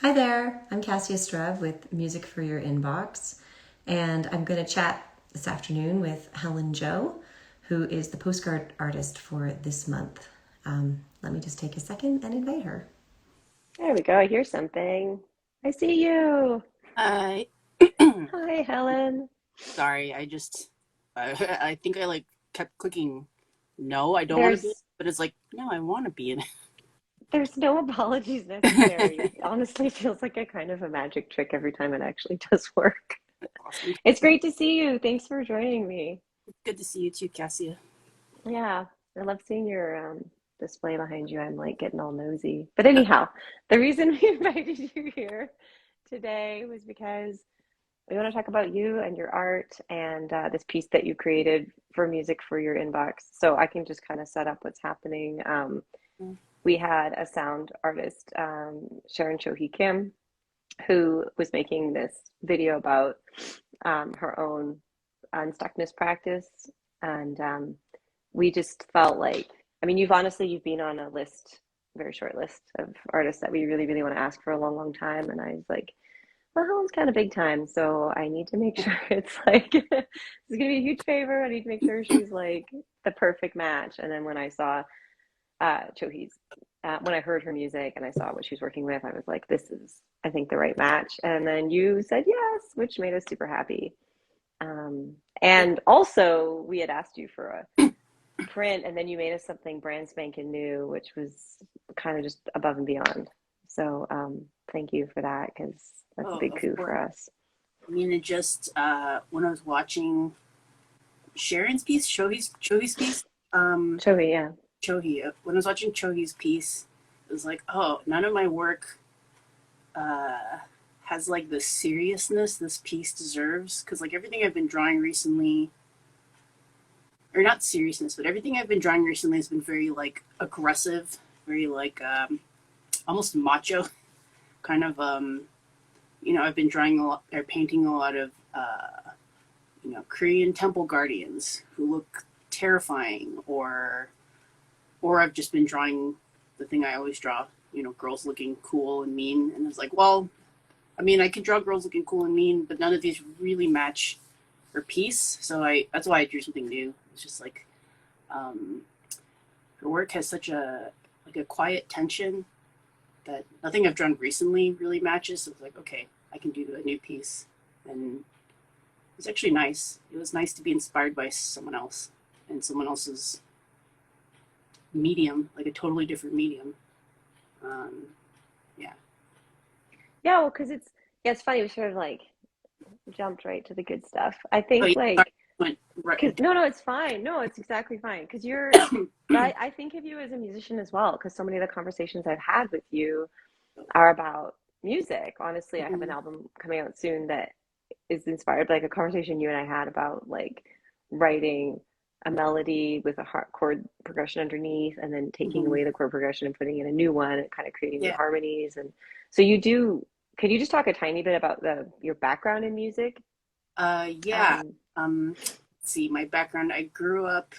Hi there, I'm Cassia Strev with Music for Your Inbox, and I'm going to chat this afternoon with Hellen Jo, who is the postcard artist for this month. Let me just take a second and invite her. There we go. I hear something. I see you. I Hi, Helen. sorry, I think I like kept clicking no, I don't want to be in it, There's but it's like no, I want to be in there's no apologies necessary. it. It honestly feels like a kind of a magic trick every time it actually does work. Awesome. It's great to see you. Thanks for joining me. Good to see you too, Cassia. Yeah, I love seeing your display behind you. I'm like getting all nosy. But anyhow, the reason we invited you here today was because we want to talk about you and your art and this piece that you created for Music for Your Inbox. So I can just kind of set up what's happening. We had a sound artist, Sharon Shohei Kim, who was making this video about her own unstuckness practice. And we just felt like, I mean, you've been on a list, a very short list of artists that we really, really want to ask for a long, long time. And I was like, well, Helen's kind of big time, so I need to make sure it's like this is gonna be a huge favor. I need to make sure she's like the perfect match. And then when I saw Chohi's, when I heard her music and I saw what she was working with, I was like, this is, I think, the right match. And then you said yes, which made us super happy. And also, we had asked you for a print, and then you made us something brand spanking new, which was kind of just above and beyond. So thank you for that, because that's a Oh, big of coup course. for us. I mean, it just when I was watching Sharon's piece, Shohei's piece, Shohei, yeah. when I was watching Chohi's piece, it was like, oh, none of my work has like the seriousness this piece deserves, because like everything I've been drawing recently, or not seriousness, but everything I've been drawing recently has been very like aggressive, very like almost macho kind of. I've been drawing a lot or painting a lot of Korean temple guardians who look terrifying, or I've just been drawing the thing I always draw, girls looking cool and mean, and it's like, well, I mean, I can draw girls looking cool and mean, but none of these really match her piece, so that's why I drew something new. It's just like her work has such a quiet tension that nothing I've drawn recently really matches. So it's like, okay, I can do a new piece, and it was actually nice. It was nice to be inspired by someone else and someone else's medium, like a totally different medium. Yeah. Yeah, well, because it's funny. We sort of like jumped right to the good stuff. I Oh, think yeah. Sorry, like, went cause right. no, it's fine. No, it's exactly fine. Because but I think of you as a musician as well. Because so many of the conversations I've had with you are about music. Honestly, I have an album coming out soon that is inspired by like a conversation you and I had about like writing a melody with a chord progression underneath and then taking Mhm. away the chord progression and putting in a new one and kind of creating new Yeah. harmonies. And so you do, could you just talk a tiny bit about your background in music? Yeah. Um, Let's see, my background. I grew up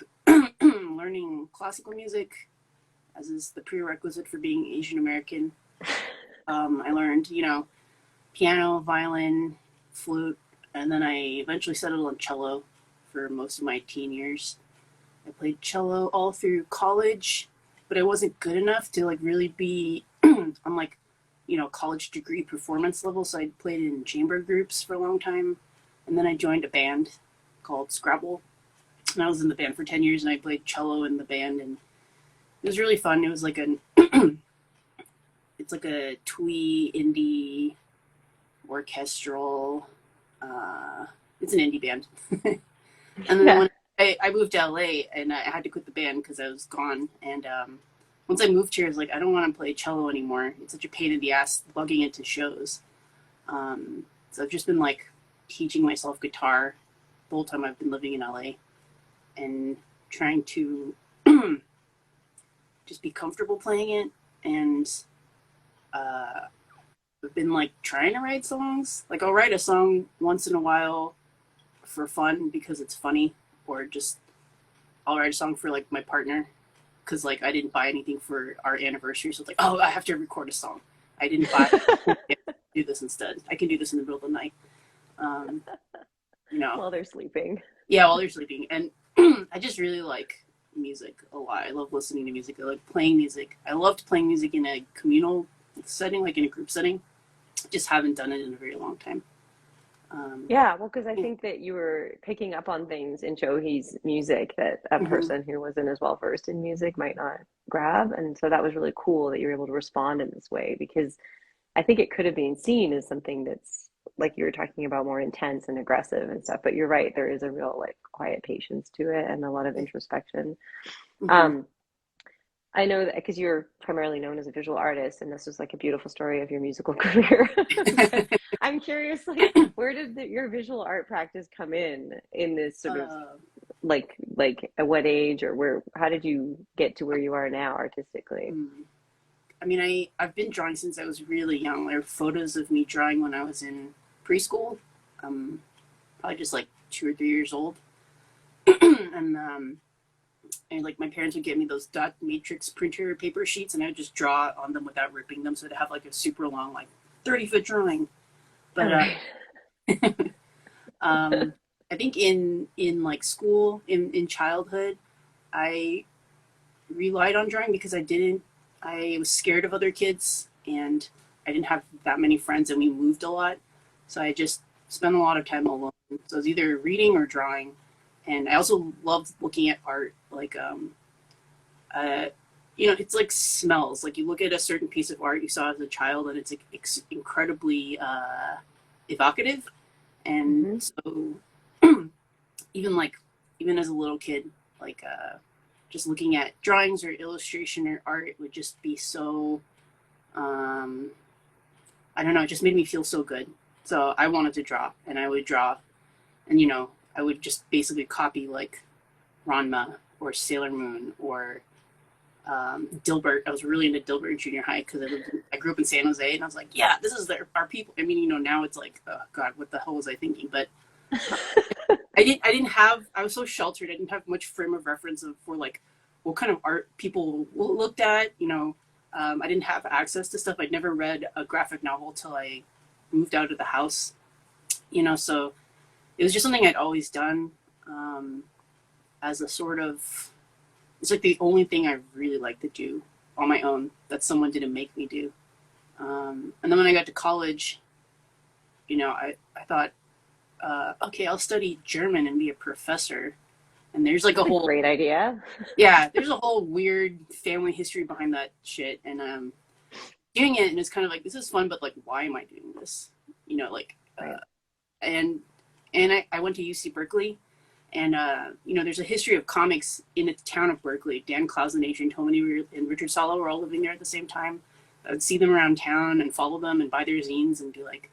learning classical music, as is the prerequisite for being Asian American. I learned, piano, violin, flute, and then I eventually settled on cello for most of my teen years. I played cello all through college, but I wasn't good enough to like really be on like, college degree performance level. So I played in chamber groups for a long time, and then I joined a band called Scrabble, and I was in the band for 10 years, and I played cello in the band, and it was really fun. It was like it's like a twee indie orchestral. Uh, it's an indie band. And then yeah. when I moved to LA, and I had to quit the band because I was gone. And once I moved here, I was like, I don't want to play cello anymore. It's such a pain in the ass bugging into shows. So I've just been like teaching myself guitar the whole time I've been living in LA, and trying to just be comfortable playing it. And uh, I've been like trying to write songs. Like I'll write a song once in a while for fun because it's funny, or just I'll write a song for like my partner because like I didn't buy anything for our anniversary, so it's like, oh, I have to record a song. I didn't buy do this instead. I can do this in the middle of the night. Um, you know, While they're sleeping. yeah, while they're sleeping. And I just really like music a lot. I love listening to music. I like playing music. I loved playing music in a communal setting, like in a group setting. Just haven't done it in a very long time. Yeah, well, because I think that you were picking up on things in Johi's music that a person who wasn't as well versed in music might not grab. And so that was really cool that you were able to respond in this way, because I think it could have been seen as something that's, like you were talking about, more intense and aggressive and stuff. But you're right, there is a real like quiet patience to it and a lot of introspection. Mm-hmm. I know that because you're primarily known as a visual artist, and this was like a beautiful story of your musical career. But I'm curious, like, where did your visual art practice come in this sort of like at what age, or where? How did you get to where you are now artistically? I mean, I've been drawing since I was really young. There are photos of me drawing when I was in preschool, probably just like 2 or 3 years old, and like my parents would get me those dot matrix printer paper sheets, and I would just draw on them without ripping them, so to have like a super long, like 30-foot drawing. But I think in like school, in childhood, I relied on drawing because I was scared of other kids, and I didn't have that many friends, and we moved a lot, so I just spent a lot of time alone. So I was either reading or drawing. And I also loved looking at art, like, it's like smells. Like you look at a certain piece of art you saw as a child, and it's like incredibly evocative. And so, even as a little kid, like just looking at drawings or illustration or art would just be so, I don't know, it just made me feel so good. So I wanted to draw, and I would draw, and I would just basically copy like Ranma or Sailor Moon or Dilbert. I was really into Dilbert in junior high because I grew up in San Jose, and I was like, yeah, this is our people. I mean, now it's like, oh God, what the hell was I thinking? But I was so sheltered. I didn't have much frame of reference for like what kind of art people looked at. I didn't have access to stuff. I'd never read a graphic novel till I moved out of the house. So it was just something I'd always done as a sort of, it's like the only thing I really like to do on my own that someone didn't make me do. And then when I got to college, I thought, okay, I'll study German and be a professor. And there's like a whole great idea. Yeah, there's a whole weird family history behind that shit. And doing it, and it's kind of like, this is fun, but like, why am I doing this? Right. And I went to UC Berkeley, and there's a history of comics in the town of Berkeley. Dan Clowes and Adrian Tomany and Richard Salo were all living there at the same time. I would see them around town and follow them and buy their zines and be like,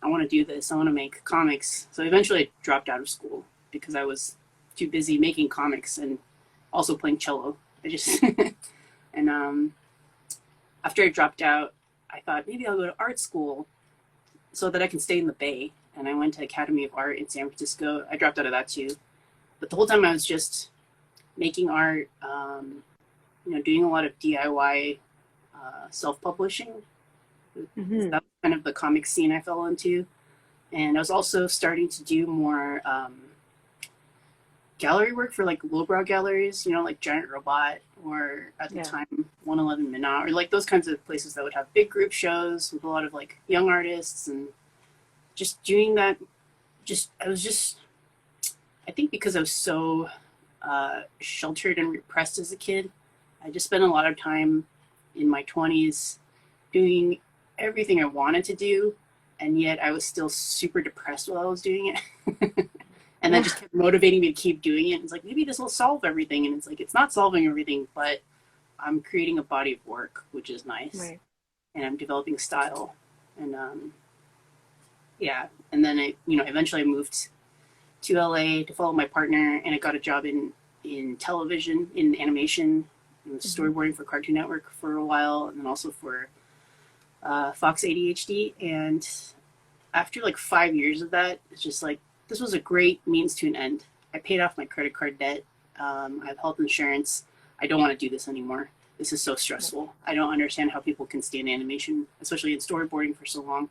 I want to do this. I want to make comics. So eventually I dropped out of school because I was too busy making comics and also playing cello. And after I dropped out, I thought maybe I'll go to art school so that I can stay in the Bay. And I went to Academy of Art in San Francisco. I dropped out of that too. But the whole time I was just making art, doing a lot of DIY self-publishing. That's kind of the comic scene I fell into. And I was also starting to do more gallery work for like lowbrow galleries, like Giant Robot, or at the time 111 Minot, or like those kinds of places that would have big group shows with a lot of like young artists. And just doing that, I think because I was so sheltered and repressed as a kid, I just spent a lot of time in my 20s doing everything I wanted to do, and yet I was still super depressed while I was doing it. And that just kept motivating me to keep doing it. It's like, maybe this will solve everything. And it's like, it's not solving everything, but I'm creating a body of work, which is nice. Right. And I'm developing style. And and then I eventually I moved to LA to follow my partner, and I got a job in television, in animation, and storyboarding for Cartoon Network for a while, and then also for Fox ADHD. And after like 5 years of that, it's just like, this was a great means to an end. I paid off my credit card debt. I have health insurance. I don't want to do this anymore. this is so stressful. I don't understand how people can stay in animation, especially in storyboarding for so long.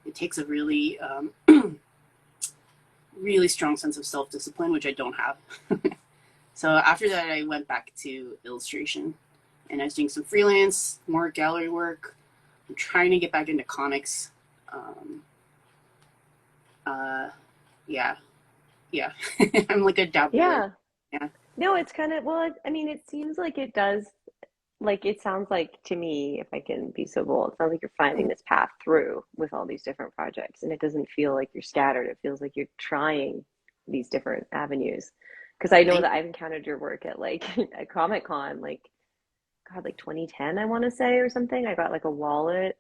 It takes a really, really strong sense of self-discipline, which I don't have. So after that, I went back to illustration, and I was doing some freelance, more gallery work. I'm trying to get back into comics. Yeah. I'm like a dabbler. Yeah. Yeah. No, it's kind of, well, I mean, it seems like it does, like, it sounds like to me, if I can be so bold, it sounds like you're finding this path through with all these different projects, and it doesn't feel like you're scattered. It feels like you're trying these different avenues. Because I know that I've encountered your work at like at Comic Con, like, God, like 2010, I want to say, or something. I got like a wallet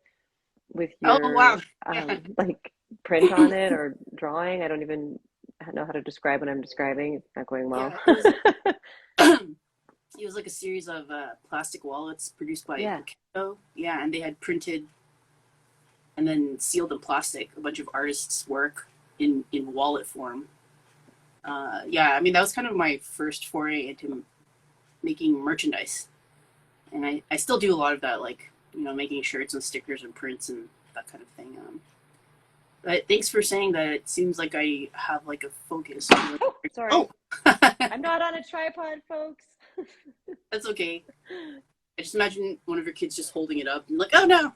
with Oh, wow. your Yeah. like print on it or drawing. I don't even know how to describe what I'm describing. It's not going well. Yeah, it was like a series of plastic wallets produced by Yeah. Hellen Jo. Yeah, and they had printed and then sealed in plastic a bunch of artists' work in wallet form. Yeah, I mean, that was kind of my first foray into making merchandise. And I still do a lot of that, like, making shirts and stickers and prints and that kind of thing. But thanks for saying that. It seems like I have like a focus. Oh, sorry. Oh, I'm not on a tripod, folks. that's okay. I just imagine one of your kids just holding it up and like, oh no.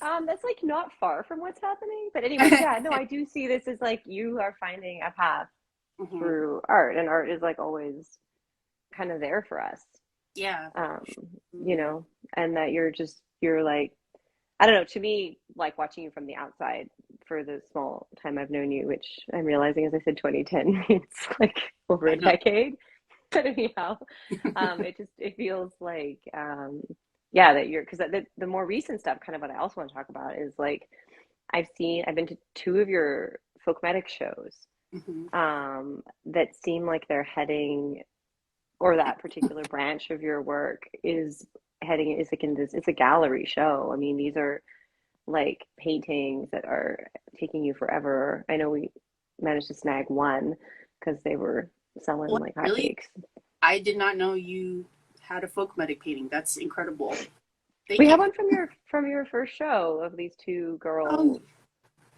That's like not far from what's happening. But anyway, yeah, no, I do see this as like you are finding a path Mhm. through art, and art is like always kind of there for us. Yeah. And that you're like, I don't know, to me, like watching you from the outside for the small time I've known you, which I'm realizing, as I said, 2010 means like over a decade. But anyhow, it feels like, that you're, because the more recent stuff, kind of what I also want to talk about is like, I've been to two of your folkmatic shows that seem like they're heading, or that particular branch of your work is like in this, it's a gallery show. I mean, these are like paintings that are taking you forever. I know we managed to snag one because they were selling like really? hotcakes. I did not know you had a folk medic painting. That's incredible. We have one from your first show of these two girls.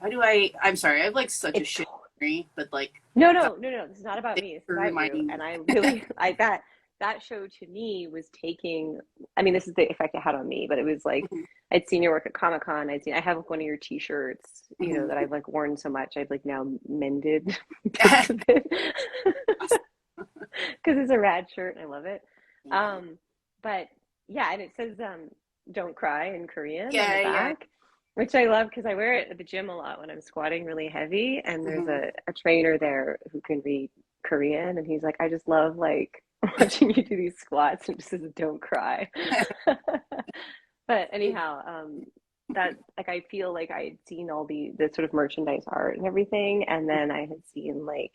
I'm sorry. I have like such a shit memory, but like. No. This is not about me. It's about you. Me. And I really, that show to me was taking, I mean, this is the effect it had on me, but it was like, I'd seen your work at Comic Con. I have one of your t-shirts, that I've like worn so much. I've like now mended bits of it. Because it's a rad shirt and I love it. But yeah, and it says, don't cry in Korean on the back. Which I love because I wear it at the gym a lot when I'm squatting really heavy, and there's a trainer there who can read Korean, and he's like, I just love like watching you do these squats, and it just says don't cry. But anyhow, that like I feel like I had seen all the sort of merchandise art and everything, and then I had seen like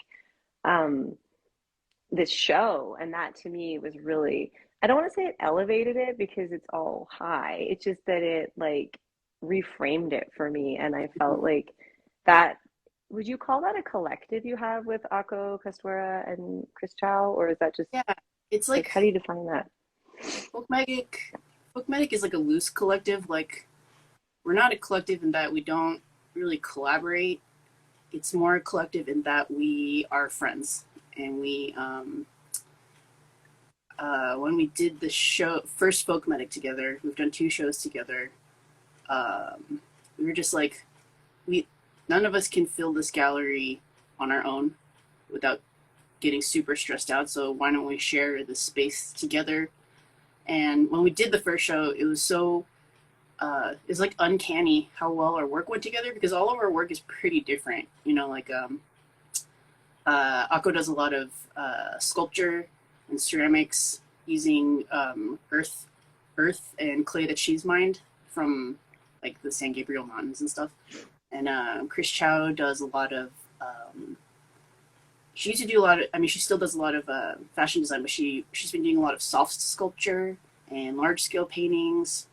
this show, and that to me was really, I don't want to say it elevated it because it's all high. It's just that it like reframed it for me, and I felt like that. Would you call that a collective you have with Akko Castuera and Chris Chow, or is that just it's like how do you define that? Folkmatic is like a loose collective. Like, we're not a collective in that we don't really collaborate. It's more a collective in that we are friends, and we when we did the first Folkmatic together, we've done 2 shows together. We were just like, none of us can fill this gallery on our own without getting super stressed out. So why don't we share the space together? And when we did the first show, it was so, it was like uncanny how well our work went together, because all of our work is pretty different. Like Akko does a lot of sculpture and ceramics using earth and clay that she's mined from like the San Gabriel Mountains and stuff. And Chris Chow does a lot of, she used to do a lot of, I mean, she still does a lot of fashion design, but she's been doing a lot of soft sculpture and large scale paintings.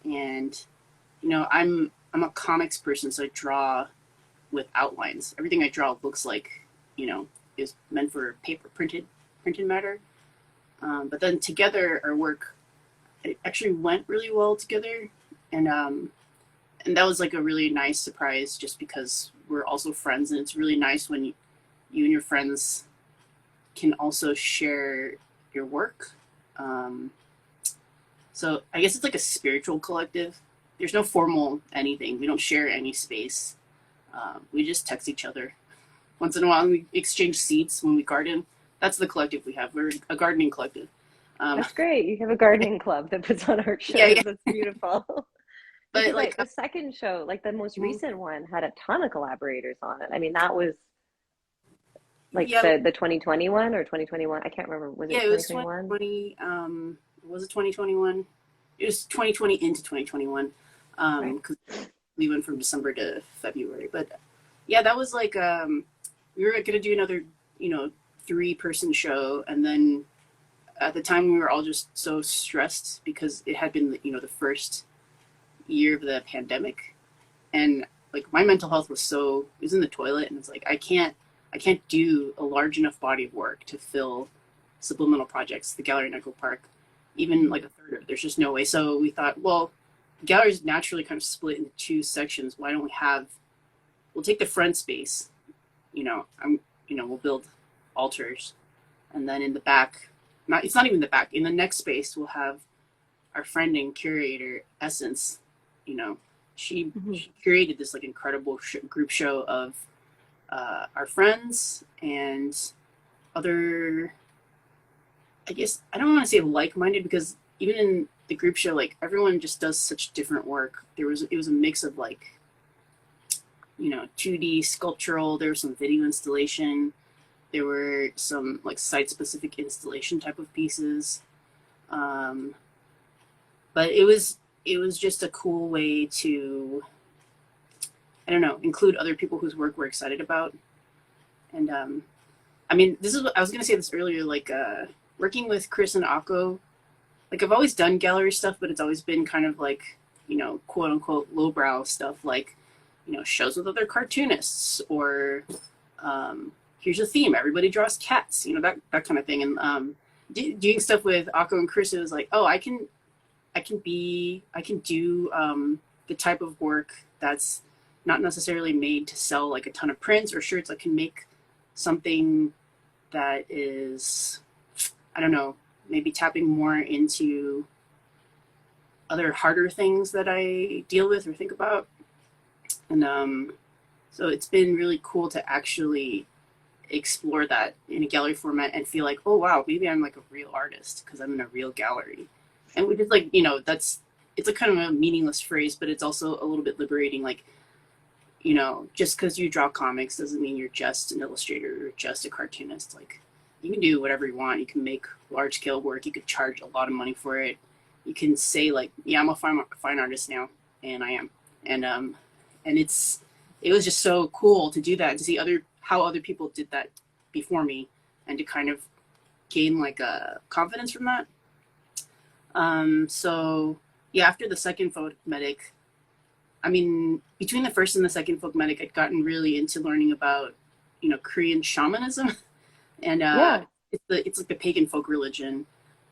And, I'm a comics person, so I draw with outlines. Everything I draw looks like, is meant for paper, printed matter. But then together our work, it actually went really well together, and that was like a really nice surprise, just because we're also friends, and it's really nice when you and your friends can also share your work. Um, so I guess it's like a spiritual collective. There's no formal anything. We don't share any space. We just text each other once in a while. We exchange seeds when we garden. That's the collective we have. We're a gardening collective. That's great. You have a gardening club that puts on art shows. Yeah, yeah. That's beautiful. But Because like, the second show, like the most mhm. recent one, had a ton of collaborators on it. I mean, that was like Yeah, the 2021 or 2021. I can't remember. Was it yeah, it was 2021? 2020. Was it 2021? It was 2020 into 2021. Right. Because we went from December to February. But yeah, that was like, we were gonna do another, 3-person show, and then at the time we were all just so stressed because it had been, the first year of the pandemic, and like my mental health it was in the toilet, and it's like I can't do a large enough body of work to fill subliminal projects, the gallery in Echo Park, even like a third of it. There's just no way. So we thought, well, the gallery is naturally kind of split into 2 sections. Why don't we'll take the front space, we'll build altars, and then in the back, it's not even the back, in the next space, we'll have our friend and curator Essence. She curated this like incredible group show of our friends and other, I guess I don't want to say like-minded, because even in the group show, like everyone just does such different work. It was a mix of like 2D sculptural, there was some video installation, there were some like site-specific installation type of pieces, but it was just a cool way to, I don't know, include other people whose work we're excited about. And I mean, this is what I was gonna say this earlier, like working with Chris and Akko, like I've always done gallery stuff, but it's always been kind of like, quote unquote lowbrow stuff, like, shows with other cartoonists, or here's a theme, everybody draws cats, that kind of thing. And doing stuff with Akko and Chris, it was like, oh, I can do the type of work that's not necessarily made to sell like a ton of prints or shirts. I can make something that is, I don't know, maybe tapping more into other harder things that I deal with or think about. And so it's been really cool to actually explore that in a gallery format and feel like, oh wow, maybe I'm like a real artist because I'm in a real gallery. And we just like, it's a kind of a meaningless phrase, but it's also a little bit liberating. Like, just because you draw comics doesn't mean you're just an illustrator or just a cartoonist. Like, you can do whatever you want. You can make large scale work. You could charge a lot of money for it. You can say like, yeah, I'm a fine artist now, and I am. And it was just so cool to do that, to see how other people did that before me, and to kind of gain like a confidence from that. So yeah, after the second folk medic, I mean, between the first and the second folk medic, I'd gotten really into learning about, Korean shamanism, and it's like the pagan folk religion,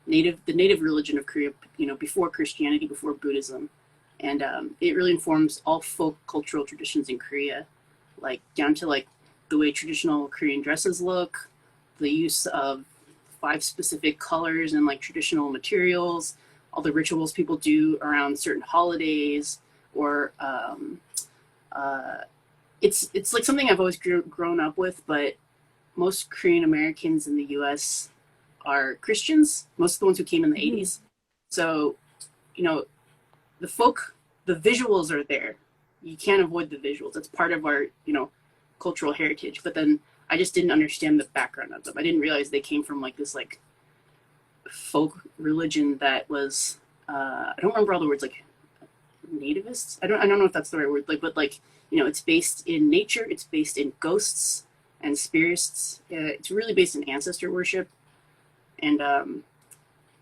the native religion of Korea, before Christianity, before Buddhism, and it really informs all folk cultural traditions in Korea, like down to like the way traditional Korean dresses look, the use of 5 specific colors and like traditional materials, all the rituals people do around certain holidays, or it's like something I've always grown up with, but most Korean Americans in the U.S. are Christians, most of the ones who came in the 80s. So, the visuals are there. You can't avoid the visuals. It's part of our, cultural heritage. But then I just didn't understand the background of them. I didn't realize they came from like this like folk religion that was, I don't remember all the words, like nativists. I don't know if that's the right word. Like, but like, it's based in nature. It's based in ghosts and spirits. It's really based in ancestor worship. And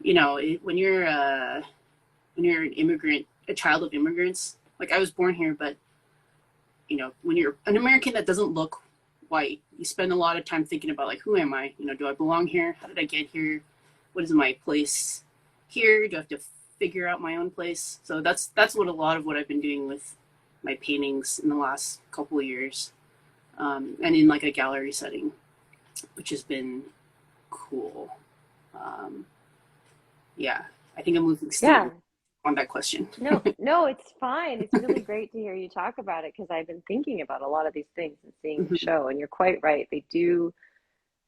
when you're an immigrant, a child of immigrants, like I was born here, but when you're an American that doesn't look white, you spend a lot of time thinking about like, who am I? Do I belong here? How did I get here? What is my place here? Do I have to figure out my own place. So that's what a lot of what I've been doing with my paintings in the last couple of years, and in like a gallery setting, which has been cool. Yeah, I think I'm losing Yeah. steam on that question. No, no, it's fine. It's really great to hear you talk about it because I've been thinking about a lot of these things and seeing the Mhm. show, and you're quite right. They do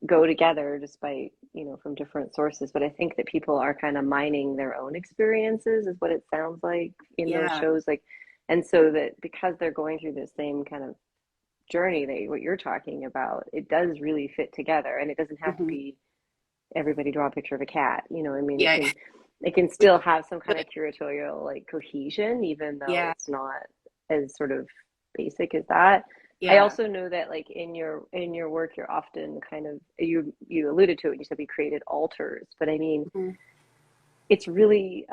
go together despite, from different sources. But I think that people are kind of mining their own experiences, is what it sounds like in those Yeah, shows. Like, and so that because they're going through the same kind of journey that what you're talking about, it does really fit together, and it doesn't have to hmm be everybody draw a picture of a cat. I mean, yeah, it can which still have some kind good. of curatorial like cohesion, even though Yeah, it's not as sort of basic as that. I yeah, also know that like in your work, you're often kind of you alluded to it. You said we created altars, but I mean, mhm, it's really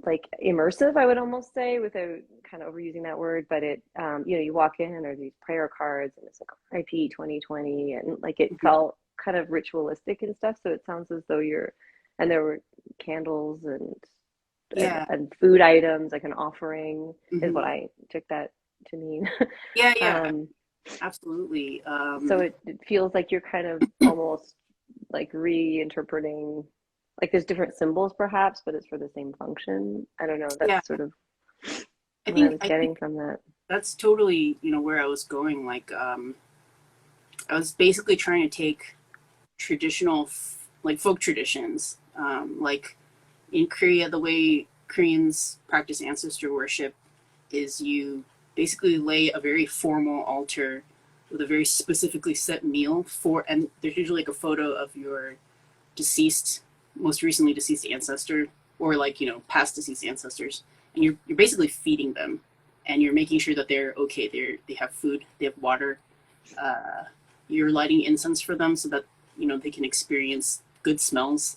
like immersive, I would almost say, without kind of overusing that word. But you walk in and there's these prayer cards, and it's like IP 2020, and like it mhm. felt kind of ritualistic and stuff. So it sounds as though and there were candles and, Yeah, and food items, like an offering, is what hmm I took that to mean. yeah, yeah, um, absolutely. so it feels like you're kind of almost like reinterpreting, like there's different symbols perhaps, but it's for the same function. I don't know. Yeah, That's sort of I what I think was I think getting from that. that's totally where I was going. Like, I was basically trying to take traditional like folk traditions, like in Korea, the way Koreans practice ancestor worship is you basically lay a very formal altar with a very specifically set meal for, and there's usually like a photo of your deceased, most recently deceased ancestor, or like past deceased ancestors, and you're basically feeding them, and you're making sure that they're okay. They have food, they have water. Uh, you're lighting incense for them so that they can experience good smells,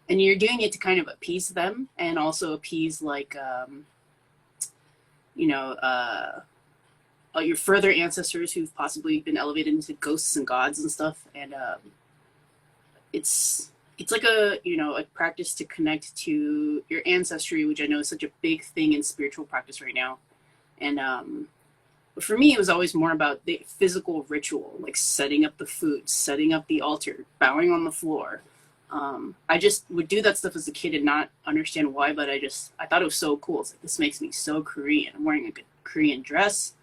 and you're doing it to kind of appease them and also appease like you know uh, your further ancestors who've possibly been elevated into ghosts and gods and stuff. And it's like a practice to connect to your ancestry, which I know is such a big thing in spiritual practice right now. And but for me, it was always more about the physical ritual, like setting up the food, setting up the altar, bowing on the floor. I just would do that stuff as a kid and not understand why, but I thought it was so cool. It's like, this makes me so Korean. I'm wearing a good Korean dress.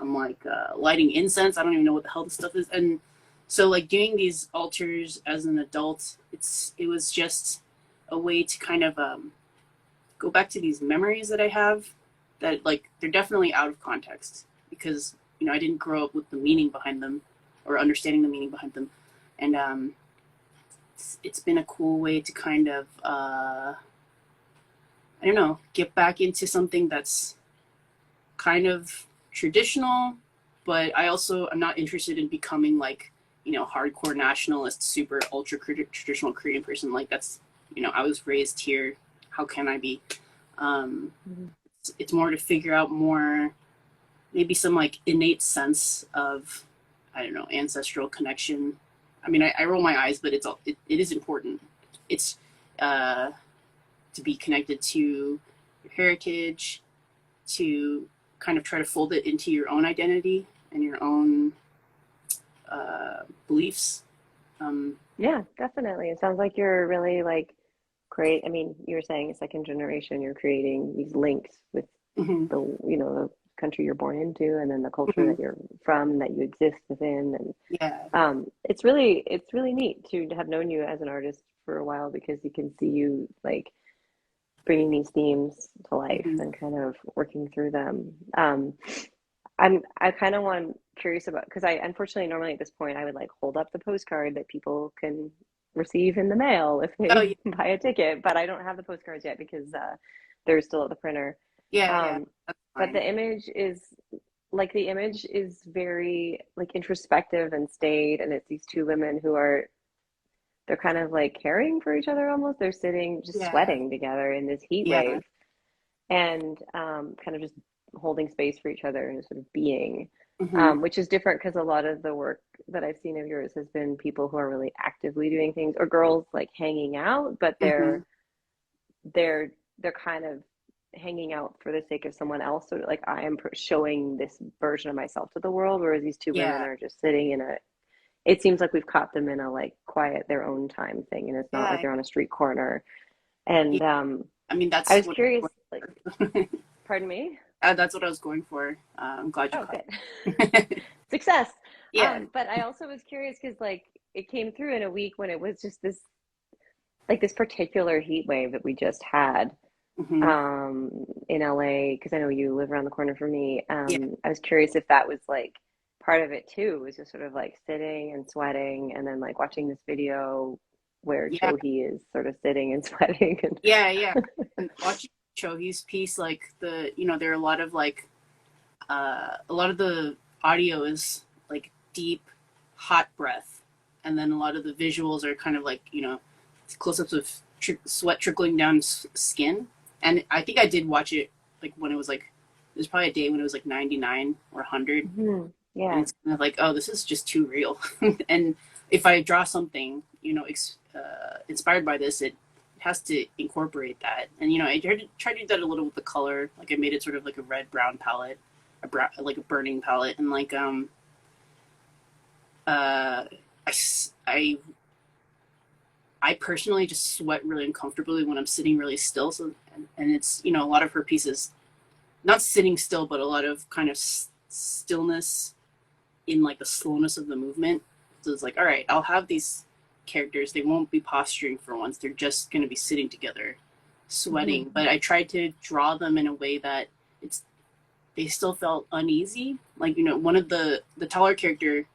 I'm like lighting incense. I don't even know what the hell this stuff is. And so like doing these altars as an adult, it was just a way to kind of go back to these memories that I have that like they're definitely out of context because I didn't grow up with the meaning behind them or understanding the meaning behind them. And it's been a cool way to kind of I don't know, get back into something that's kind of traditional, but I'm not interested in becoming like hardcore nationalist, super ultra traditional Korean person. Like that's I was raised here. How can I be? Um, Mhm. it's more to figure out more, maybe some like innate sense of, I don't know, ancestral connection. I mean, I roll my eyes, but it is important. It's uh, to be connected to your heritage, to kind of try to fold it into your own identity and your own beliefs. Um, Yeah, definitely. It sounds like you're really like I mean, you were saying second generation, you're creating these links with mhm, the country you're born into and then the culture mhm. that you're from, that you exist within. And Yeah. it's really neat to have known you as an artist for a while because you can see you like bringing these themes to life Mhm. and kind of working through them. I kind of want curious about, because I unfortunately normally at this point I would like hold up the postcard that people can receive in the mail if Oh they yeah, buy a ticket, but I don't have the postcards yet because they're still at the printer. yeah, yeah. Um, That's but fine. the image is very like introspective and staid, and it's these two women who they're kind of like caring for each other almost. They're sitting just Yeah, sweating together in this heat yeah. wave. and kind of just holding space for each other and sort of being, Mm-hmm. which is different because a lot of the work that I've seen of yours has been people who are really actively doing things, or girls like hanging out, but Mm-hmm. they're kind of hanging out for the sake of someone else. So like I am showing this version of myself to the world, whereas these two women Yeah. are just sitting in a, it seems like we've caught them in a like quiet their own time thing, and it's not like Yeah. they're on a street corner. And Yeah. I mean, I that's was what curious, like, pardon me? that's what I was going for. I'm glad you Oh, caught good. it. Success. Yeah. But I also was curious because like it came through in a week when it was just this like this particular heat wave that we just had Mm-hmm. in LA, because I know you live around the corner from me. Yeah. I was curious if that was like part of it too, was just sort of like sitting and sweating and then like watching this video where Yeah. Chohi is sort of sitting and sweating and Yeah. Yeah. And watching Chogi's piece, like there are a lot of like a lot of the audio is like deep, hot breath, and then a lot of the visuals are kind of like close-ups of sweat trickling down skin. And I think I did watch it like when it was like there's probably a day when it was like 99 or 100, and yeah. it's kind of like, oh, this is just too real. And if I draw something inspired by this, it has to incorporate that. And I tried to do that a little with the color. Like I made it sort of like a red brown palette, like a burning palette, and like uh I I personally just sweat really uncomfortably when I'm sitting really still. So and it's a lot of her pieces, not sitting still, but a lot of kind of stillness in like the slowness of the movement. So it's like, all right, I'll have these characters. They won't be posturing for once. They're just going to be sitting together, sweating. But I tried to draw them in a way that they still felt uneasy. Like one of the taller character,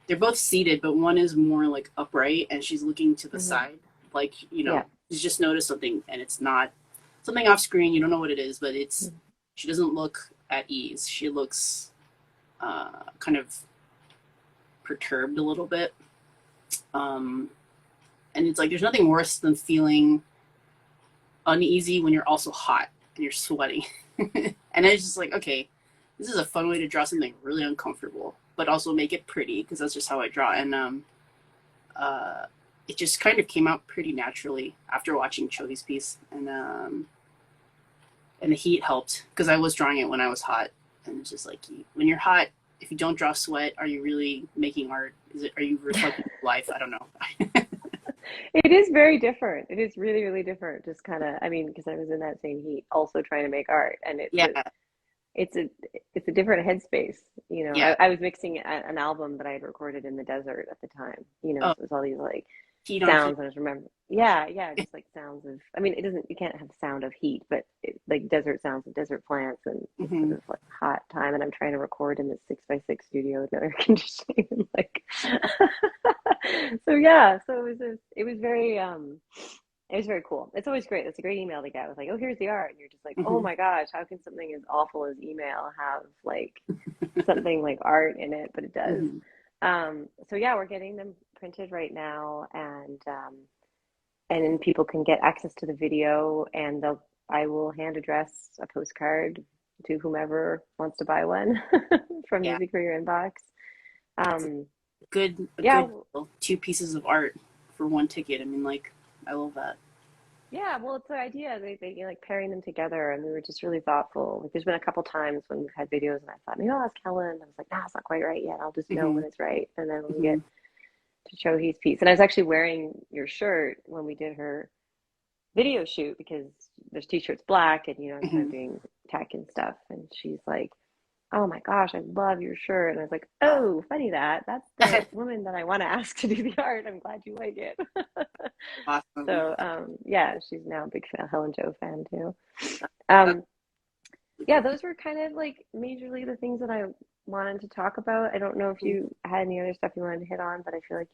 they're both seated, but one is more like upright and she's looking to the side. Like Yeah. she's just noticed something and it's not something off screen. You don't know what it is, but she doesn't look at ease. She looks kind of perturbed a little bit. And it's like there's nothing worse than feeling uneasy when you're also hot and you're sweating. And it's just like, okay, this is a fun way to draw something really uncomfortable, but also make it pretty, because that's just how I draw. And it just kind of came out pretty naturally after watching Chogi's piece. And the heat helped, because I was drawing it when I was hot. And it's just like, when you're hot, if you don't draw sweat, are you really making art? Are you reflecting life? I don't know. It is very different. It is really, really different. Just kind of, I mean, because I was in that same heat, also trying to make art, and Yeah. it's a different headspace. Yeah. I was mixing an album that I had recorded in the desert at the time. So Oh, it was all these like heat on heat. sounds, and I just remember, yeah, just like sounds of. I mean, you can't have sound of heat, but like desert sounds of desert plants and it's sort of like hot time. And I'm trying to record in this 6x6 studio with no air conditioning, and like, so yeah, so it was very cool. It's always great. It's a great email to get with like, oh, here's the art, and you're just like, oh my gosh, how can something as awful as email have like something like art in it? But it does. So yeah, we're getting them printed right now, and then people can get access to the video, and I will hand address a postcard to whomever wants to buy one from Yeah. Music for Your Inbox. Good Yeah. two pieces of art for one ticket. I mean, like, I love that. Yeah, well, it's the idea. They like pairing them together, and we were just really thoughtful. Like, there's been a couple times when we've had videos, and I thought, maybe I'll ask Helen. I was like, nah, it's not quite right yet. I'll just know when it's right. And then when we get to Chohi's piece, and I was actually wearing your shirt when we did her video shoot, because there's t-shirts black, and I'm kind of doing tech and stuff, and she's like, oh my gosh, I love your shirt. And I was like, oh, funny that's the woman that I want to ask to do the art. I'm glad you like it. Awesome. So yeah, she's now a big Hellen Jo fan too. Yeah, those were kind of like majorly the things that I wanted to talk about. I don't know if you had any other stuff you wanted to hit on, but I feel like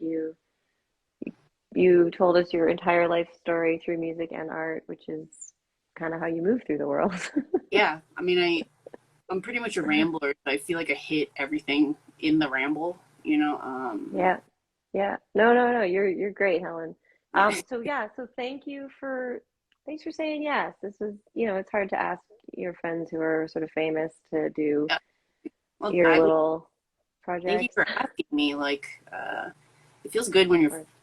you told us your entire life story through music and art, which is kind of how you move through the world. Yeah, I mean, I'm pretty much a rambler, so I feel like I hit everything in the ramble, Yeah. No. You're great, Helen. So thanks for saying yes. This was, it's hard to ask your friends who are sort of famous to do Yeah. Well, your little thank you projects? for asking me. Like, it feels good when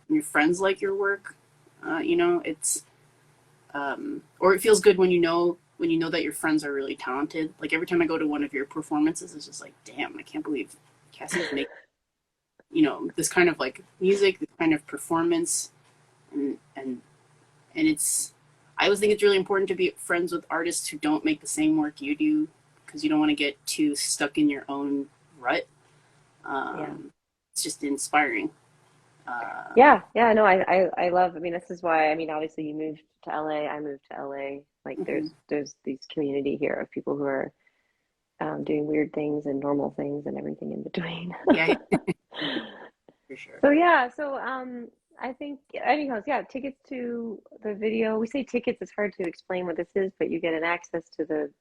your friends like your work. You know, it's or it feels good when you know that your friends are really talented. Like every time I go to one of your performances, it's just like, damn, I can't believe Cassie's making, you know, this kind of like music, this kind of performance, and it's. I always think it's really important to be friends with artists who don't make the same work you do, because you don't want to get too stuck in your own rut. Yeah. It's just inspiring. Yeah, no, I love, I mean, this is why, I mean, obviously you moved to LA, I moved to LA. Like Mhm. there's these community here of people who are doing weird things and normal things and everything in between. Yeah, for sure. So yeah, so I think anyhow, yeah, tickets to the video. We say tickets, it's hard to explain what this is, but you get an access to the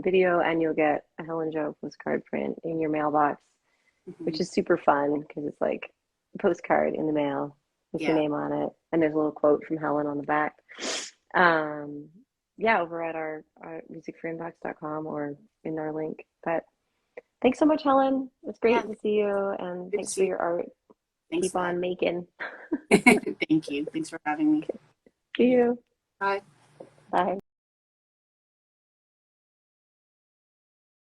video and you'll get a Hellen Jo postcard print in your mailbox, which Mhm. is super fun because it's like a postcard in the mail with your Yeah, name on it, and there's a little quote from Helen on the back. Um, yeah, over at our musicforinbox.com or in our link. But thanks so much, Helen. It's yeah. great to see you, and Good to thanks for see your art. you. Thanks Keep a lot. on making. Thank you. Thanks for having me. See you. Bye. Bye.